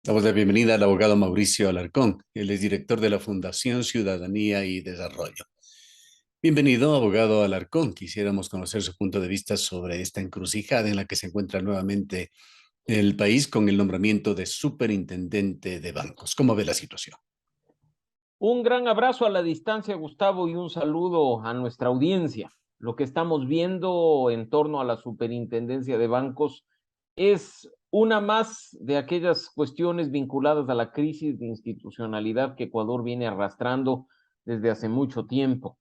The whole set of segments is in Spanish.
Damos la bienvenida al abogado Mauricio Alarcón. Él es director de la Fundación Ciudadanía y Desarrollo. Bienvenido, abogado Alarcón. Quisiéramos conocer su punto de vista sobre esta encrucijada en la que se encuentra nuevamente el país con el nombramiento de superintendente de bancos. ¿Cómo ve la situación? Un gran abrazo a la distancia, Gustavo, y un saludo a nuestra audiencia. Lo que estamos viendo en torno a la superintendencia de bancos es una más de aquellas cuestiones vinculadas a la crisis de institucionalidad que Ecuador viene arrastrando desde hace mucho tiempo.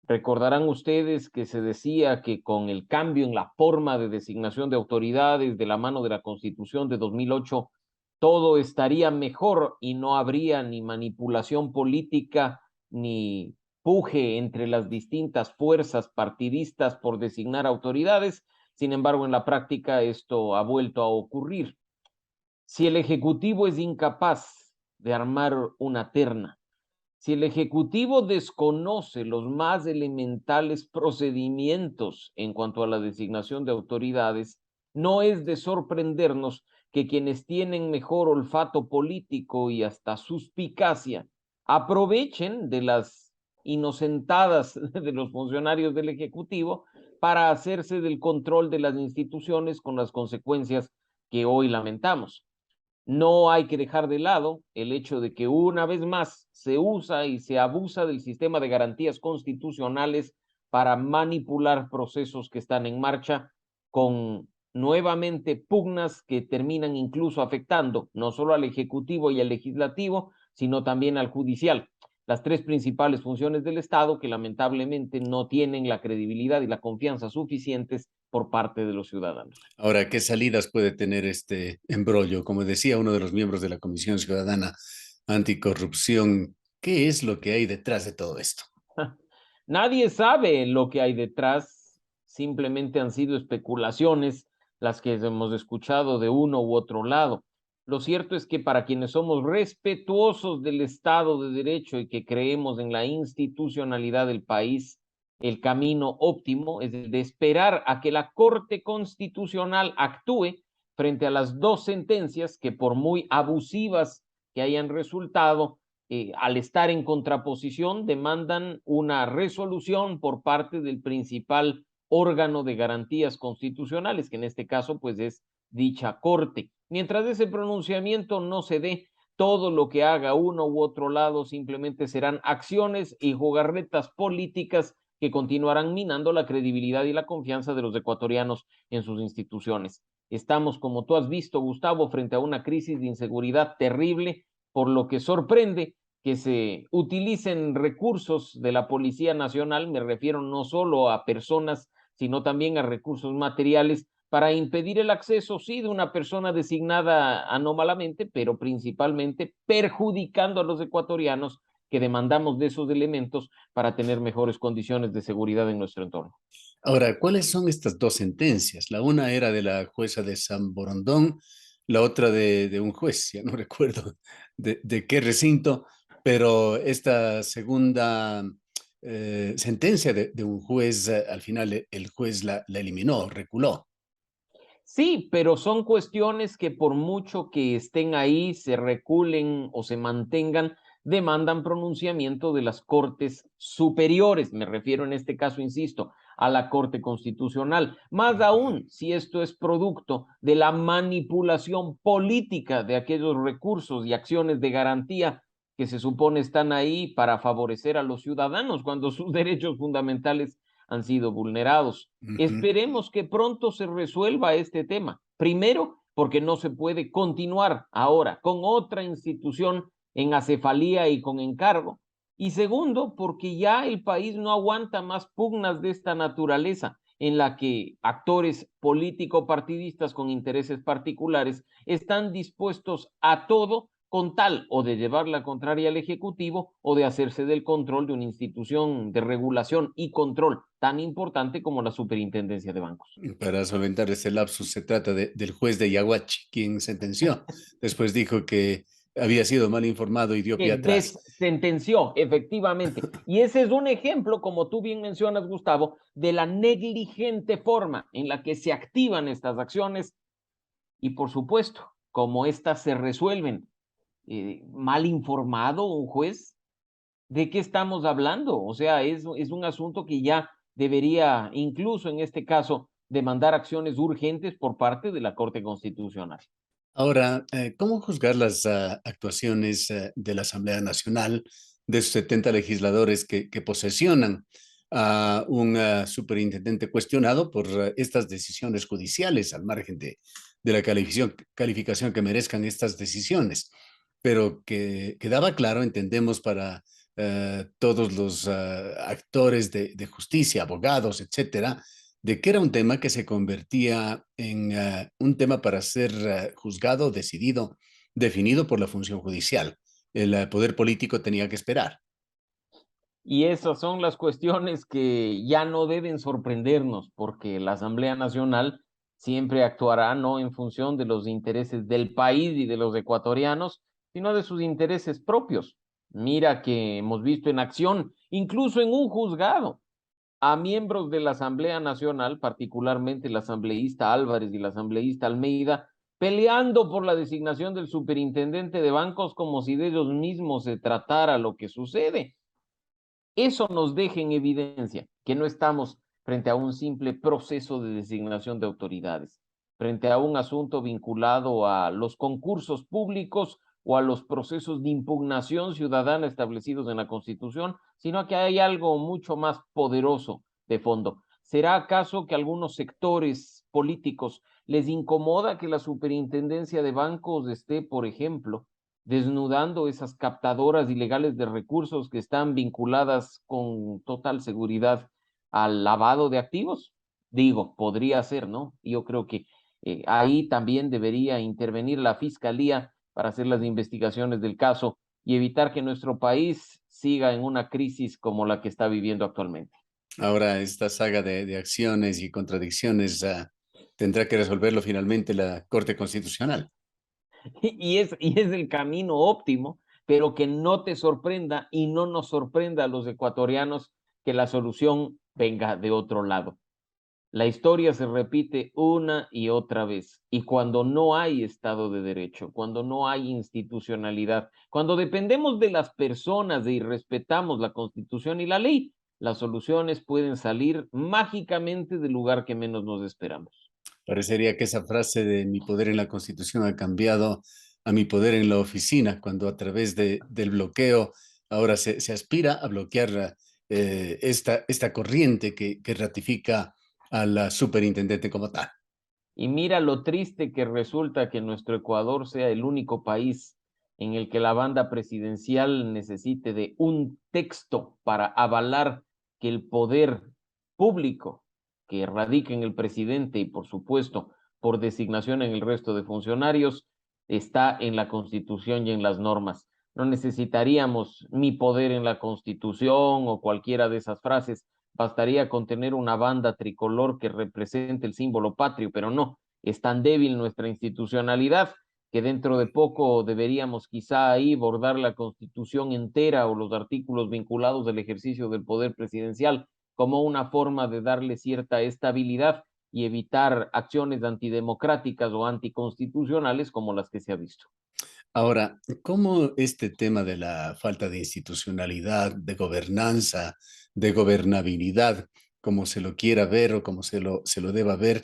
Recordarán ustedes que se decía que con el cambio en la forma de designación de autoridades de la mano de la Constitución de 2008, todo estaría mejor y no habría ni manipulación política ni puje entre las distintas fuerzas partidistas por designar autoridades. Sin embargo, en la práctica esto ha vuelto a ocurrir. Si el Ejecutivo es incapaz de armar una terna, si el Ejecutivo desconoce los más elementales procedimientos en cuanto a la designación de autoridades, no es de sorprendernos que quienes tienen mejor olfato político y hasta suspicacia aprovechen de las inocentadas de los funcionarios del Ejecutivo para hacerse del control de las instituciones con las consecuencias que hoy lamentamos. No hay que dejar de lado el hecho de que una vez más se usa y se abusa del sistema de garantías constitucionales para manipular procesos que están en marcha con nuevamente pugnas que terminan incluso afectando no solo al Ejecutivo y al Legislativo, sino también al Judicial. Las tres principales funciones del Estado que lamentablemente no tienen la credibilidad y la confianza suficientes por parte de los ciudadanos. Ahora, ¿qué salidas puede tener este embrollo? Como decía uno de los miembros de la Comisión Ciudadana Anticorrupción, ¿qué es lo que hay detrás de todo esto? Nadie sabe lo que hay detrás, simplemente han sido especulaciones las que hemos escuchado de uno u otro lado. Lo cierto es que para quienes somos respetuosos del Estado de Derecho y que creemos en la institucionalidad del país, el camino óptimo es el de esperar a que la Corte Constitucional actúe frente a las dos sentencias que por muy abusivas que hayan resultado, al estar en contraposición, demandan una resolución por parte del principal órgano de garantías constitucionales, que en este caso pues es dicha Corte. Mientras ese pronunciamiento no se dé, todo lo que haga uno u otro lado simplemente serán acciones y jugarretas políticas que continuarán minando la credibilidad y la confianza de los ecuatorianos en sus instituciones. Estamos, como tú has visto, Gustavo, frente a una crisis de inseguridad terrible, por lo que sorprende que se utilicen recursos de la Policía Nacional, me refiero no solo a personas, sino también a recursos materiales para impedir el acceso, sí, de una persona designada anómalamente, pero principalmente perjudicando a los ecuatorianos que demandamos de esos elementos para tener mejores condiciones de seguridad en nuestro entorno. Ahora, ¿cuáles son estas dos sentencias? La una era de la jueza de San Borondón, la otra de un juez, ya no recuerdo de qué recinto, pero esta segunda sentencia de un juez, al final el juez la eliminó, reculó. Sí, pero son cuestiones que por mucho que estén ahí, se reculen o se mantengan, demandan pronunciamiento de las cortes superiores. Me refiero en este caso, insisto, a la Corte Constitucional. Más aún, si esto es producto de la manipulación política de aquellos recursos y acciones de garantía que se supone están ahí para favorecer a los ciudadanos cuando sus derechos fundamentales han sido vulnerados. Ujú. Esperemos que pronto se resuelva este tema. Primero, porque no se puede continuar ahora con otra institución en acefalía y con encargo. Y segundo, porque ya el país no aguanta más pugnas de esta naturaleza en la que actores político-partidistas con intereses particulares están dispuestos a todo con tal o de llevar la contraria al Ejecutivo o de hacerse del control de una institución de regulación y control tan importante como la Superintendencia de Bancos. Para solventar este lapsus, se trata del juez de Yaguachi, quien sentenció. Después dijo que había sido mal informado y dio pie Que atrás. desentenció, efectivamente. Y ese es un ejemplo, como tú bien mencionas, Gustavo, de la negligente forma en la que se activan estas acciones y, por supuesto, como estas se resuelven. ¿Mal informado un juez? ¿De qué estamos hablando? O sea, es un asunto que ya debería, incluso en este caso, demandar acciones urgentes por parte de la Corte Constitucional. Ahora, ¿cómo juzgar las actuaciones de la Asamblea Nacional, de sus 70 legisladores que posesionan a un superintendente cuestionado por estas decisiones judiciales, al margen de la calificación que merezcan estas decisiones? Pero que quedaba claro, entendemos, para todos los actores de justicia, abogados, etcétera, de que era un tema que se convertía en un tema para ser juzgado, decidido, definido por la función judicial. El poder político tenía que esperar. Y esas son las cuestiones que ya no deben sorprendernos, porque la Asamblea Nacional siempre actuará no en función de los intereses del país y de los ecuatorianos, sino de sus intereses propios. Mira que hemos visto en acción, incluso en un juzgado, a miembros de la Asamblea Nacional, particularmente el asambleísta Álvarez y el asambleísta Almeida, peleando por la designación del superintendente de bancos como si de ellos mismos se tratara lo que sucede. Eso nos deja en evidencia que no estamos frente a un simple proceso de designación de autoridades, frente a un asunto vinculado a los concursos públicos o a los procesos de impugnación ciudadana establecidos en la Constitución, sino que hay algo mucho más poderoso de fondo. ¿Será acaso que a algunos sectores políticos les incomoda que la superintendencia de bancos esté, por ejemplo, desnudando esas captadoras ilegales de recursos que están vinculadas con total seguridad al lavado de activos? Digo, podría ser, ¿no? Yo creo que ahí también debería intervenir la fiscalía para hacer las investigaciones del caso y evitar que nuestro país siga en una crisis como la que está viviendo actualmente. Ahora, esta saga de acciones y contradicciones tendrá que resolverlo finalmente la Corte Constitucional. Y es el camino óptimo, pero que no te sorprenda y no nos sorprenda a los ecuatorianos que la solución venga de otro lado. La historia se repite una y otra vez, y cuando no hay Estado de Derecho, cuando no hay institucionalidad, cuando dependemos de las personas y respetamos la Constitución y la ley, las soluciones pueden salir mágicamente del lugar que menos nos esperamos. Parecería que esa frase de mi poder en la Constitución ha cambiado a mi poder en la oficina, cuando a través del bloqueo ahora se aspira a bloquear esta corriente que ratifica a la superintendente como tal. Y mira lo triste que resulta que nuestro Ecuador sea el único país en el que la banda presidencial necesite de un texto para avalar que el poder público que radica en el presidente y por supuesto por designación en el resto de funcionarios está en la Constitución y en las normas. No necesitaríamos mi poder en la Constitución o cualquiera de esas frases. Bastaría con tener una banda tricolor que represente el símbolo patrio, pero no, es tan débil nuestra institucionalidad que dentro de poco deberíamos quizá ahí bordar la Constitución entera o los artículos vinculados al ejercicio del poder presidencial como una forma de darle cierta estabilidad y evitar acciones antidemocráticas o anticonstitucionales como las que se ha visto. Ahora, ¿cómo este tema de la falta de institucionalidad, de gobernanza, de gobernabilidad, como se lo quiera ver o como se lo deba ver,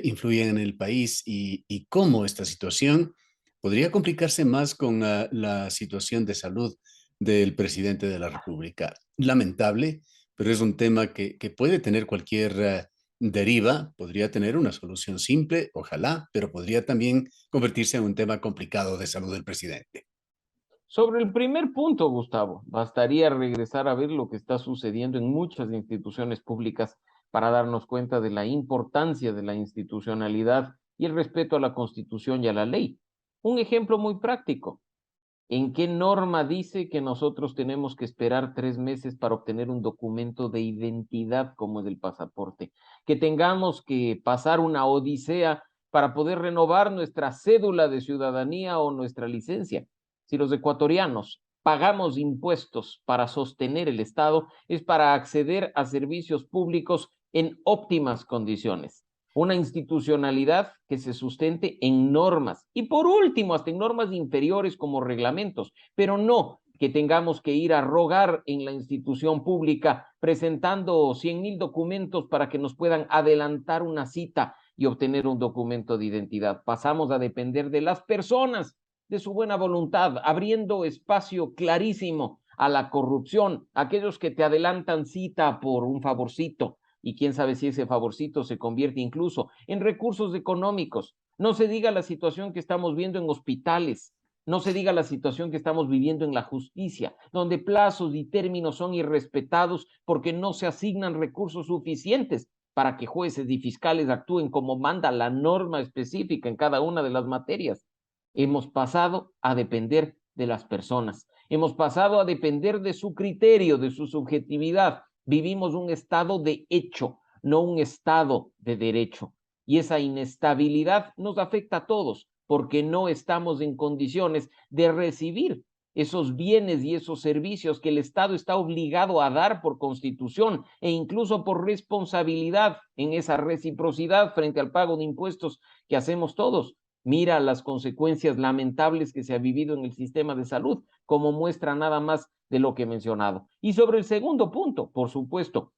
influye en el país y cómo esta situación podría complicarse más con la situación de salud del presidente de la República? Lamentable, pero es un tema que puede tener cualquier deriva, podría tener una solución simple, ojalá, pero podría también convertirse en un tema complicado de salud del presidente. Sobre el primer punto, Gustavo, bastaría regresar a ver lo que está sucediendo en muchas instituciones públicas para darnos cuenta de la importancia de la institucionalidad y el respeto a la Constitución y a la ley. Un ejemplo muy práctico. ¿En qué norma dice que nosotros tenemos que esperar 3 meses para obtener un documento de identidad como es el pasaporte? Que tengamos que pasar una odisea para poder renovar nuestra cédula de ciudadanía o nuestra licencia. Si los ecuatorianos pagamos impuestos para sostener el Estado, es para acceder a servicios públicos en óptimas condiciones. una institucionalidad que se sustente en normas y por último hasta en normas inferiores como reglamentos, pero no que tengamos que ir a rogar en la institución pública presentando 100,000 documentos para que nos puedan adelantar una cita y obtener un documento de identidad. Pasamos a depender de las personas, de su buena voluntad, abriendo espacio clarísimo a la corrupción, aquellos que te adelantan cita por un favorcito, y quién sabe si ese favorcito se convierte incluso en recursos económicos. No se diga la situación que estamos viendo en hospitales, no se diga la situación que estamos viviendo en la justicia, donde plazos y términos son irrespetados porque no se asignan recursos suficientes para que jueces y fiscales actúen como manda la norma específica en cada una de las materias. Hemos pasado a depender de las personas, hemos pasado a depender de su criterio, de su subjetividad. Vivimos un estado de hecho, no un estado de derecho. Y esa inestabilidad nos afecta a todos porque no estamos en condiciones de recibir esos bienes y esos servicios que el Estado está obligado a dar por constitución e incluso por responsabilidad en esa reciprocidad frente al pago de impuestos que hacemos todos. Mira las consecuencias lamentables que se ha vivido en el sistema de salud, como muestra nada más de lo que he mencionado. Y sobre el segundo punto, por supuesto,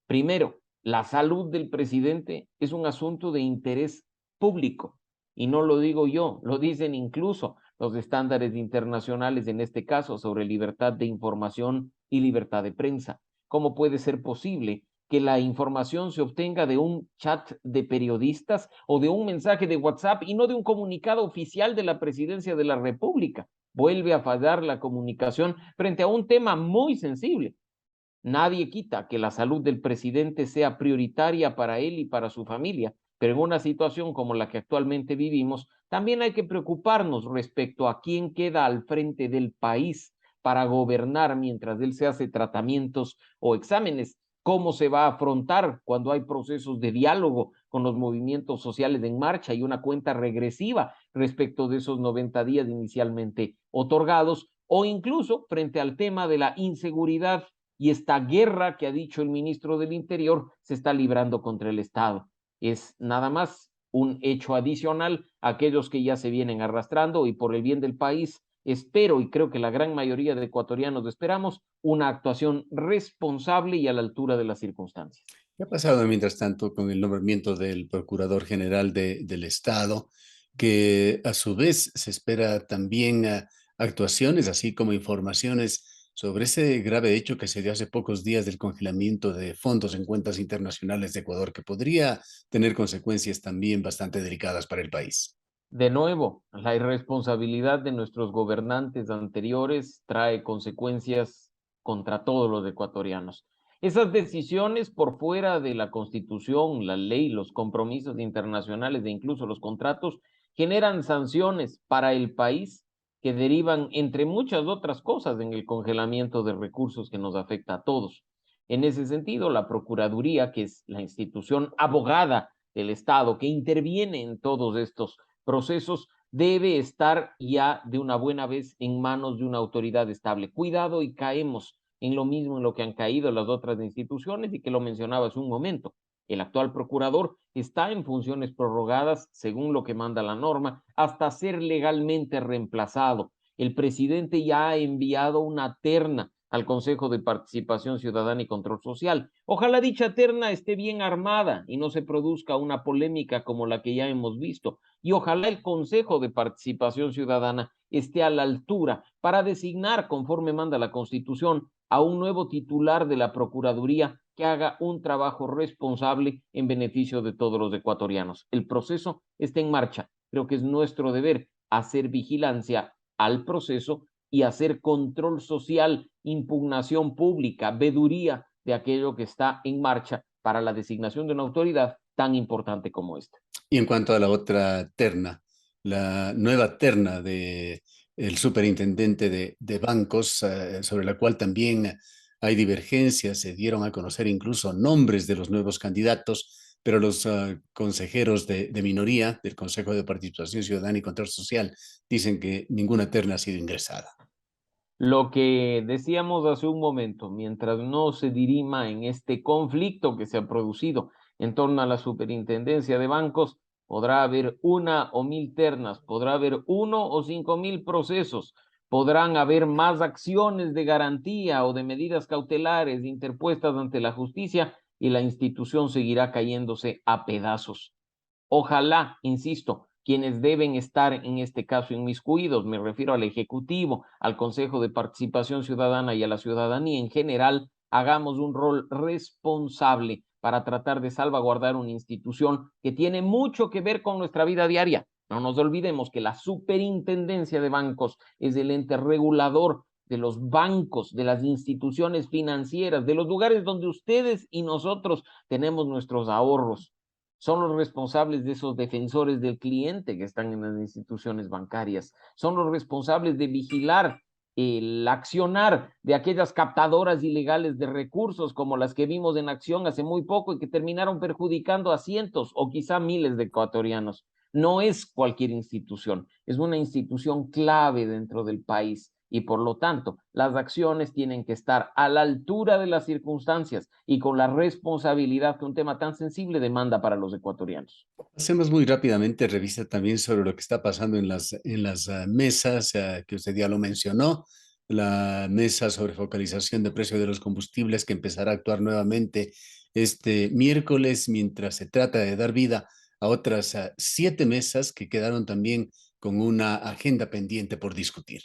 primero, la salud del presidente es un asunto de interés público. Y no lo digo yo, lo dicen incluso los estándares internacionales, en este caso, sobre libertad de información y libertad de prensa. ¿Cómo puede ser posible que la información se obtenga de un chat de periodistas o de un mensaje de WhatsApp y no de un comunicado oficial de la Presidencia de la República? Vuelve a fallar la comunicación frente a un tema muy sensible. Nadie quita que la salud del presidente sea prioritaria para él y para su familia, pero en una situación como la que actualmente vivimos, también hay que preocuparnos respecto a quién queda al frente del país para gobernar mientras él se hace tratamientos o exámenes. ¿Cómo se va a afrontar cuando hay procesos de diálogo con los movimientos sociales en marcha y una cuenta regresiva respecto de esos 90 días inicialmente otorgados? O incluso frente al tema de la inseguridad y esta guerra que ha dicho el ministro del Interior se está librando contra el Estado. Es nada más un hecho adicional a aquellos que ya se vienen arrastrando y por el bien del país espero y creo que la gran mayoría de ecuatorianos esperamos una actuación responsable y a la altura de las circunstancias. ¿Qué ha pasado mientras tanto con el nombramiento del Procurador General del Estado, que a su vez se espera también actuaciones, así como informaciones sobre ese grave hecho que se dio hace pocos días del congelamiento de fondos en cuentas internacionales de Ecuador, que podría tener consecuencias también bastante delicadas para el país? De nuevo, la irresponsabilidad de nuestros gobernantes anteriores trae consecuencias contra todos los ecuatorianos. Esas decisiones por fuera de la Constitución, la ley, los compromisos internacionales e incluso los contratos generan sanciones para el país que derivan, entre muchas otras cosas, en el congelamiento de recursos que nos afecta a todos. En ese sentido, la Procuraduría, que es la institución abogada del Estado que interviene en todos estos procesos, debe estar ya de una buena vez en manos de una autoridad estable. Cuidado y caemos en lo mismo en lo que han caído las otras instituciones y que lo mencionaba hace un momento. El actual procurador está en funciones prorrogadas, según lo que manda la norma, hasta ser legalmente reemplazado. El presidente ya ha enviado una terna al Consejo de Participación Ciudadana y Control Social. Ojalá dicha terna esté bien armada y no se produzca una polémica como la que ya hemos visto. Y ojalá el Consejo de Participación Ciudadana esté a la altura para designar, conforme manda la Constitución, a un nuevo titular de la Procuraduría que haga un trabajo responsable en beneficio de todos los ecuatorianos. El proceso está en marcha. Creo que es nuestro deber hacer vigilancia al proceso y hacer control social, impugnación pública, veduría de aquello que está en marcha para la designación de una autoridad tan importante como esta. Y en cuanto a la otra terna, la nueva terna de el superintendente de bancos, sobre la cual también hay divergencias, se dieron a conocer incluso nombres de los nuevos candidatos, pero los consejeros de minoría del Consejo de Participación Ciudadana y Control Social dicen que ninguna terna ha sido ingresada. Lo que decíamos hace un momento, mientras no se dirima en este conflicto que se ha producido en torno a la superintendencia de bancos, podrá haber 1 o 1000 ternas, podrá haber 1 o 5000 procesos, podrán haber más acciones de garantía o de medidas cautelares interpuestas ante la justicia y la institución seguirá cayéndose a pedazos. Ojalá, insisto, quienes deben estar en este caso inmiscuidos, me refiero al Ejecutivo, al Consejo de Participación Ciudadana y a la ciudadanía en general, hagamos un rol responsable para tratar de salvaguardar una institución que tiene mucho que ver con nuestra vida diaria. No nos olvidemos que la superintendencia de bancos es el ente regulador de los bancos, de las instituciones financieras, de los lugares donde ustedes y nosotros tenemos nuestros ahorros. Son los responsables de esos defensores del cliente que están en las instituciones bancarias. Son los responsables de vigilar el accionar de aquellas captadoras ilegales de recursos como las que vimos en acción hace muy poco y que terminaron perjudicando a cientos o quizá miles de ecuatorianos. No es cualquier institución, es una institución clave dentro del país y por lo tanto las acciones tienen que estar a la altura de las circunstancias y con la responsabilidad que un tema tan sensible demanda para los ecuatorianos. Hacemos muy rápidamente revista también sobre lo que está pasando en las mesas que usted ya lo mencionó, la mesa sobre focalización de precio de los combustibles que empezará a actuar nuevamente este miércoles mientras se trata de dar vida a otras 7 mesas que quedaron también con una agenda pendiente por discutir.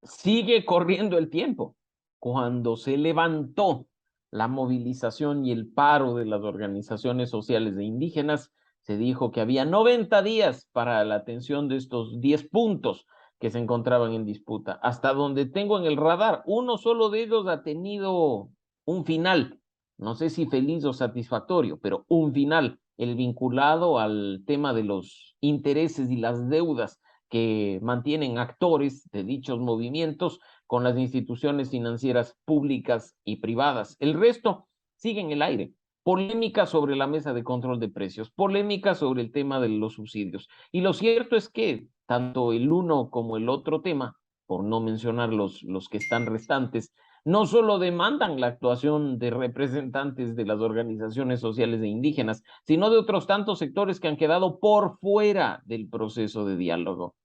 Sigue corriendo el tiempo. Cuando se levantó la movilización y el paro de las organizaciones sociales de indígenas, se dijo que había 90 días para la atención de estos 10 puntos que se encontraban en disputa. Hasta donde tengo en el radar, uno solo de ellos ha tenido un final. No sé si feliz o satisfactorio, pero un final, el vinculado al tema de los intereses y las deudas que mantienen actores de dichos movimientos con las instituciones financieras públicas y privadas. El resto sigue en el aire. Polémica sobre la mesa de control de precios, polémica sobre el tema de los subsidios. Y lo cierto es que tanto el uno como el otro tema, por no mencionar los que están restantes, no solo demandan la actuación de representantes de las organizaciones sociales e indígenas, sino de otros tantos sectores que han quedado por fuera del proceso de diálogo.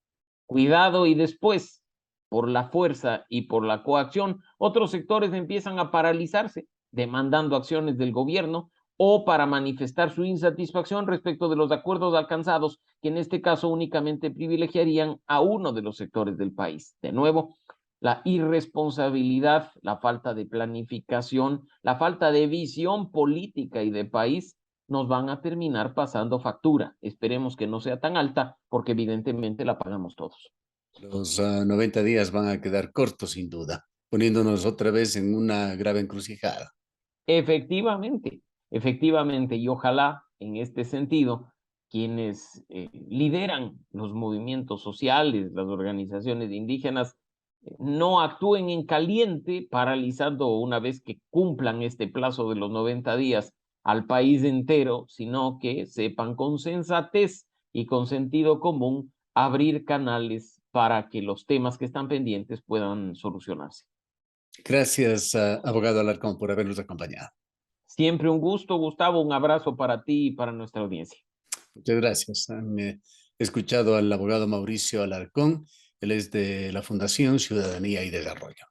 Cuidado y después, por la fuerza y por la coacción, otros sectores empiezan a paralizarse, demandando acciones del gobierno o para manifestar su insatisfacción respecto de los acuerdos alcanzados, que en este caso únicamente privilegiarían a uno de los sectores del país. De nuevo, la irresponsabilidad, la falta de planificación, la falta de visión política y de país nos van a terminar pasando factura. Esperemos que no sea tan alta porque evidentemente la pagamos todos. Los 90 días van a quedar cortos sin duda, poniéndonos otra vez en una grave encrucijada. Efectivamente, efectivamente, y ojalá en este sentido quienes lideran los movimientos sociales, las organizaciones indígenas, no actúen en caliente, paralizando una vez que cumplan este plazo de los 90 días al país entero, sino que sepan con sensatez y con sentido común abrir canales para que los temas que están pendientes puedan solucionarse. Gracias, abogado Alarcón, por habernos acompañado. Siempre un gusto, Gustavo, un abrazo para ti y para nuestra audiencia. Muchas gracias. He escuchado al abogado Mauricio Alarcón, él es de la Fundación Ciudadanía y Desarrollo.